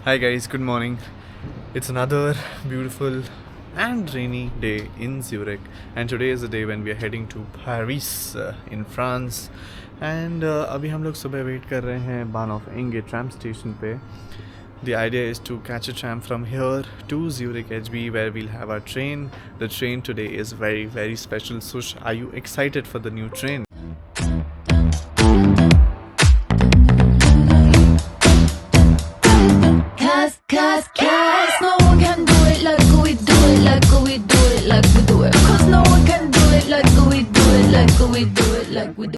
Hi guys, good morning. It's another beautiful and rainy day in Zurich, and today is the day when we are heading to Paris in France. And अभी हम लोग सुबह wait कर रहे हैं Bahnhof Inge tram station पे. The idea is to catch a tram from here to Zurich HB where we'll have our train. The train today is very, very special. Sush, are you excited for the new train? Cause no one can do it like we do it, like we do it, like we do it. Cause no one can do it like we do it, like we do it, like we do it.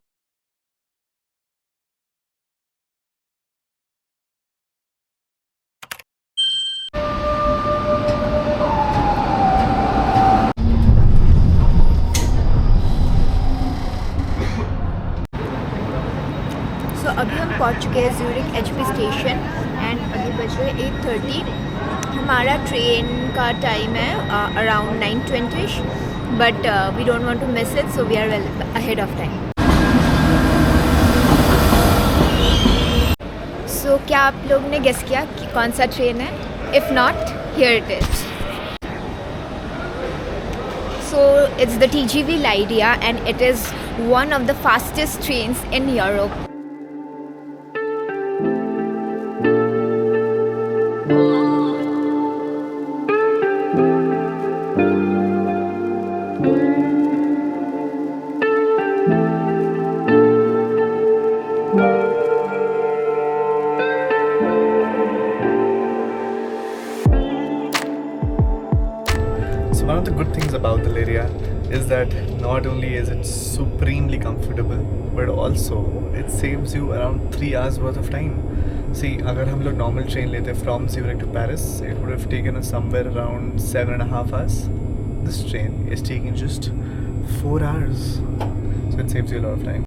सो अभी हम पहुंच चुके हैं Zurich HP station and अभी बज रहे 8:30. हमारा train का टाइम है around 9:20, but we don't want to miss it, so we are well ahead of time. So क्या आप लोग ने गेस किया कि कौन सा ट्रेन है? If not, here it is. So it's the TGV Lydia and it is one of the fastest trains in Europe. So one of the good things about the Lyria is that not only is it supremely comfortable, but also it saves you around 3 hours worth of time. See, अगर हम लोग normal train लेते from Zurich to Paris, it would have taken us somewhere around 7.5 hours. This train is taking just 4 hours, so it saves you a lot of time.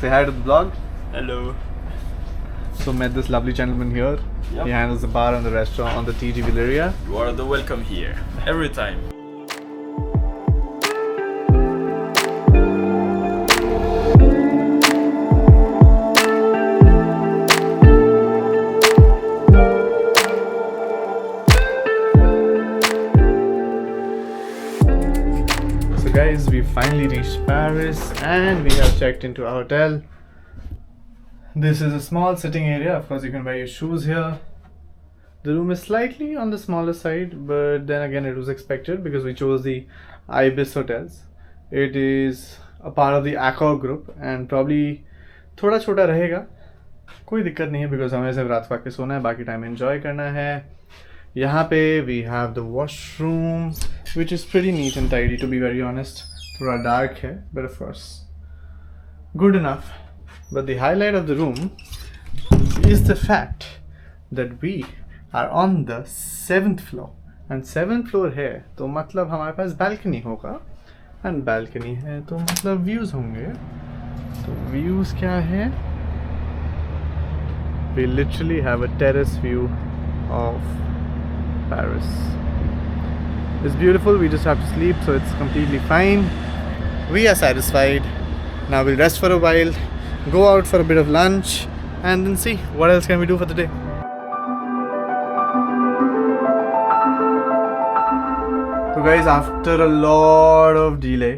Say hi to the vlog. Hello. So met this lovely gentleman here. Yep. He handles the bar and the restaurant on the TGV Lyria. You are the welcome here every time. So guys, we finally reached Paris and we have checked into our hotel. This is a small sitting area. Of course, you can wear your shoes here. The room is slightly on the smaller side, but then again it was expected because we chose the Ibis hotels. It is a part of the Accor group and probably थोड़ा छोटा रहेगा. कोई दिक्कत नहीं है because हमें सिर्फ रात को आके सोना है, बाकी टाइम एंजॉय करना है. यहाँ पे we have the washroom which is pretty neat and tidy, to be very honest. थोड़ा dark है, but of course good enough. But the highlight of the room is the fact that we are on the 7th floor and 7th floor है तो मतलब हमारे पास balcony होगा and balcony है तो मतलब views होंगे. तो views क्या है? We literally have a terrace view of Paris. It's beautiful. We just have to sleep, so it's completely fine. We are satisfied. Now we'll rest for a while, go out for a bit of lunch, and then see what else can we do for the day. So guys, after a lot of delay,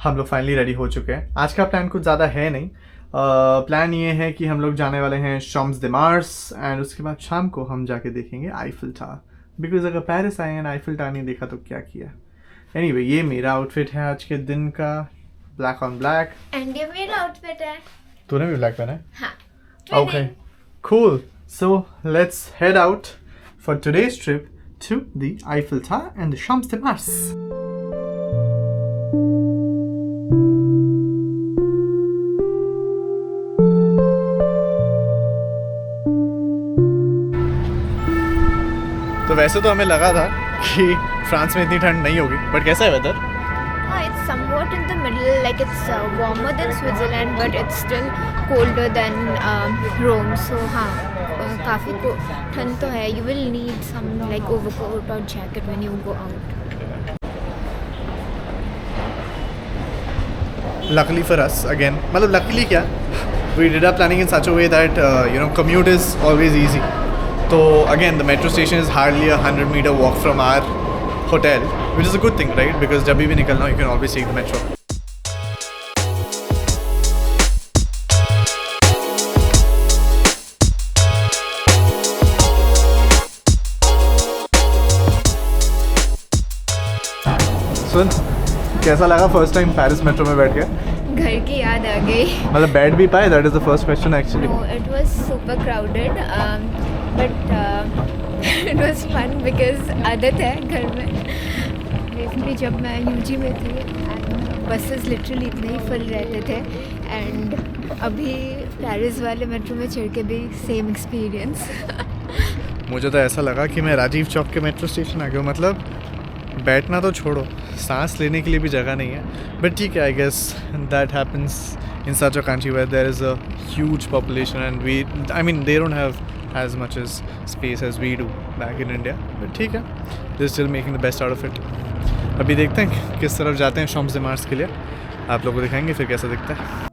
हम लोग finally ready हो चुके हैं. आज का plan कुछ ज़्यादा है नहीं. प्लान ये है कि हम लोग जाने वाले हैं शम्स दे मार्स एंड उसके बाद शाम को हम जाके देखेंगे आईफिल टावर. बिकॉज अगर पेरिस आए हैं आईफिल टावर नहीं देखा तो क्या किया. एनीवे, ये मेरा आउटफिट है आज के दिन का, ब्लैक ऑन ब्लैक. एंड ये मेरा आउटफिट है. तूने भी ब्लैक पहना है? हाँ. Okay, cool. So let's head out for today's trip to the Eiffel Tower and the Champs de Mars. तो वैसे तो हमें लगा था कि फ्रांस में इतनी ठंड नहीं होगी, बट कैसा है weather? It's somewhat in the middle, like it's warmer than Switzerland, but it's still colder than Rome. So हाँ, काफ़ी ठंड तो है. You will need some like overcoat or jacket when you go out. Luckily for us, again, मतलब luckily क्या, we did our planning in such a way that commute is always easy. So again, the metro station is hardly a 100-meter walk from our hotel, which is a good thing, right? Because जब भी निकलना you can always take the metro. सुन, कैसा लगा first time Paris metro में बैठ के? घर की याद आ गई. मतलब बैठ भी पाए? That is the first question actually. No, it was super crowded, but it was fun because आदत है घर में. Basically जब मैं यूजी में थी बसेस लिटरली इतने ही फुल रहते थे, एंड अभी पेरिस वाले मेट्रो में चढ़ के भी सेम एक्सपीरियंस. मुझे तो ऐसा लगा कि मैं राजीव चौक के मेट्रो स्टेशन आ गया. मतलब बैठना तो छोड़ो, सांस लेने के लिए भी जगह नहीं है. बट ठीक है, I guess that happens in such a country where there is a huge population and they don't have as much as space as we do back in India. But ठीक है, they are still making the best out of it. अभी देखते हैं किस तरफ जाते हैं शॉम्स-दे-मार्स के लिए. आप लोगों को दिखाएंगे फिर कैसा दिखता है.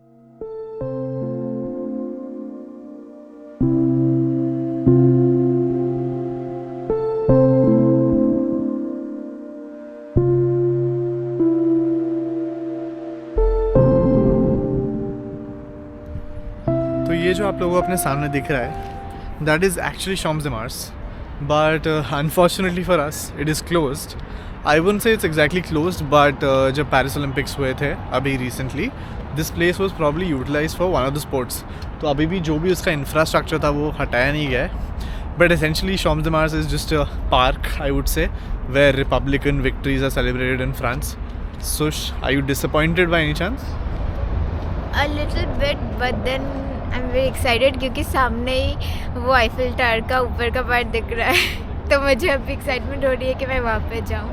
तो ये जो आप लोगों को अपने सामने दिख रहा है, that is actually Champ de Mars, but unfortunately for us it is closed. I wouldn't say it's exactly closed, but जब पेरिस ओलंपिक्स हुए थे अभी recently, this place was probably utilise for one of the sports. तो अभी भी जो भी उसका इंफ्रास्ट्रक्चर था वो हटाया नहीं गया है. But essentially Champ de Mars is just a park, I would say, where republican victories are celebrated in France. Sush, are you disappointed by any chance? A little bit, but then I'm very excited क्योंकि सामने ही वो Eiffel tower का ऊपर का part दिख रहा है. तो मुझे अभी एक्साइटमेंट हो रही है कि मैं वहाँ पे जाऊँ.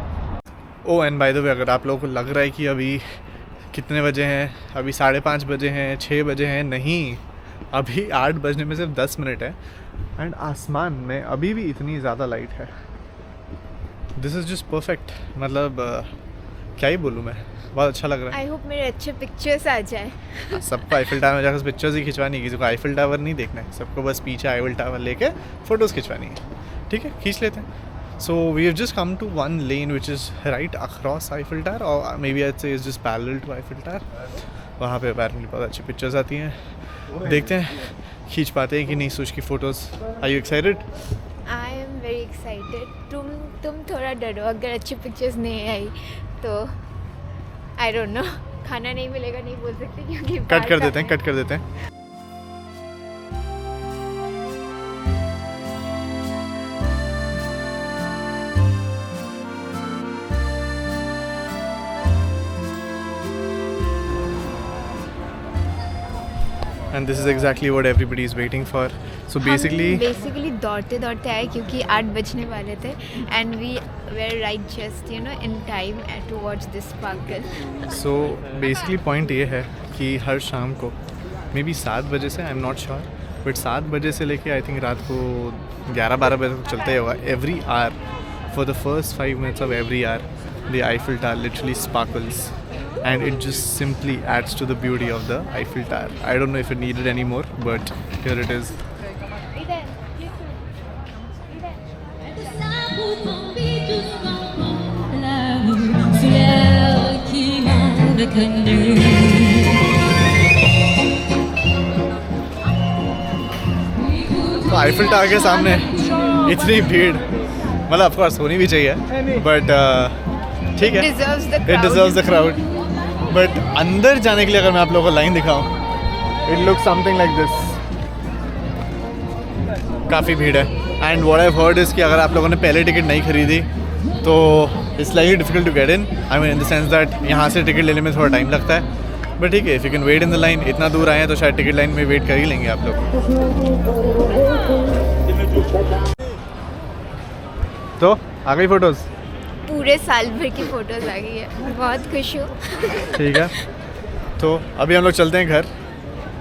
Oh and by the way, अगर आप लोगों को लग रहा है कि अभी कितने बजे हैं, अभी 5:30 बजे हैं, 6 बजे हैं, नहीं, अभी 8 बजने में सिर्फ 10 मिनट है. एंड आसमान में अभी भी इतनी ज़्यादा लाइट है. This is just perfect. मतलब क्या ही बोलूँ मैं, बहुत अच्छा लग रहा है. आई होप मेरे अच्छे पिक्चर्स आ जाए. सबको आईफिल टावर में जाकर पिक्चर्स ही खिंचवानी है, किसी को आईफिल टावर नहीं देखना है, सबको बस पीछे आईफिल टावर लेके फ़ोटोज़ खिंचवानी है. ठीक है, खींच लेते हैं. So we have just come to one lane which is right across Eiffel Tower, और maybe I say is just parallel to Eiffel Tower. वहाँ पे अपेरेंटली बहुत अच्छी पिक्चर्स आती हैं. देखते हैं खींच पाते हैं कि नहीं सुश की photos. Are you excited? I am very excited. तुम थोड़ा डरो अगर अच्छी पिक्चर्स नहीं आई तो. आई डोंट नो, खाना नहीं मिलेगा नहीं बोल सकते क्योंकि कट कर देते हैं, कट कर देते हैं. And this is exactly what everybody is waiting for. So basically दौड़ते दौड़ते आए क्योंकि 8 बजने वाले थे, and we were right just in time to watch this sparkle. So basically point ये है कि हर शाम को मे बी 7 बजे से, I am not sure, but 7 बजे से लेके आई थिंक रात को 11-12 बजे तक चलता ही होगा. Every hour, for the first 5 minutes of every hour, the Eiffel Tower literally sparkles. And it just simply adds to the beauty of the Eiffel Tower. I don't know if it needed any more, but here it is. तो Eiffel tower के सामने इतनी भीड़, मतलब of course होनी भी चाहिए, but ठीक है, it deserves the crowd. But अंदर जाने के लिए अगर मैं आप लोगों को लाइन दिखाऊं, it look something like this. काफ़ी भीड़ है. And what I have heard is कि अगर आप लोगों ने पहले टिकट नहीं खरीदी तो it's like difficult to get in. I mean in the sense that यहाँ से टिकट लेने में थोड़ा टाइम लगता है. बट ठीक है, if you can wait in the line, इतना दूर आए हैं तो शायद टिकट लाइन में वेट कर ही लेंगे आप लोग. तो आ गई फ़ोटोज़? पूरे साल भर की फ़ोटोज़ आ गई है, बहुत खुश हूँ. ठीक है, तो अभी हम लोग चलते हैं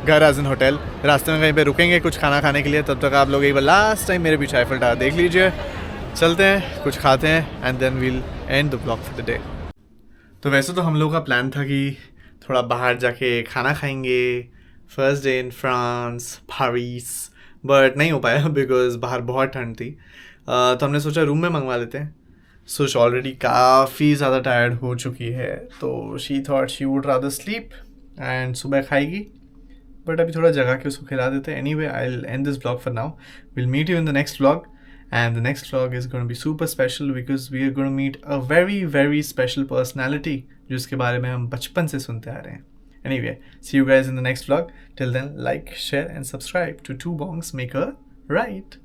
घर एज इन होटल. रास्ते में कहीं पे रुकेंगे कुछ खाना खाने के लिए. तब तक आप लोग एक बार लास्ट टाइम मेरे पीछे आईफिल टावर देख लीजिए. चलते हैं, कुछ खाते हैं, and then we'll end the blog for the day. तो वैसे तो हम लोग का प्लान था कि थोड़ा बाहर जाके खाना खाएंगे, first day in France, Paris, but नहीं हो पाया बिकॉज बाहर बहुत ठंड थी. तो हमने सोचा रूम में मंगवा लेते हैं. सो शी ऑलरेडी काफ़ी ज़्यादा टायर्ड हो चुकी है, तो she thought she would rather sleep and सुबह खाएगी. बट अभी थोड़ा जगह के उसको खिला देते हैं. Anyway, I will end this blog for now. Will meet you in the next vlog. And the next vlog is going to be super special because we are going to meet a very very special personality जिसके बारे में हम बचपन से सुनते आ रहे हैं. Anyway, see you guys in the next vlog. Till then, like, share and subscribe to Two Bongs Make a Right.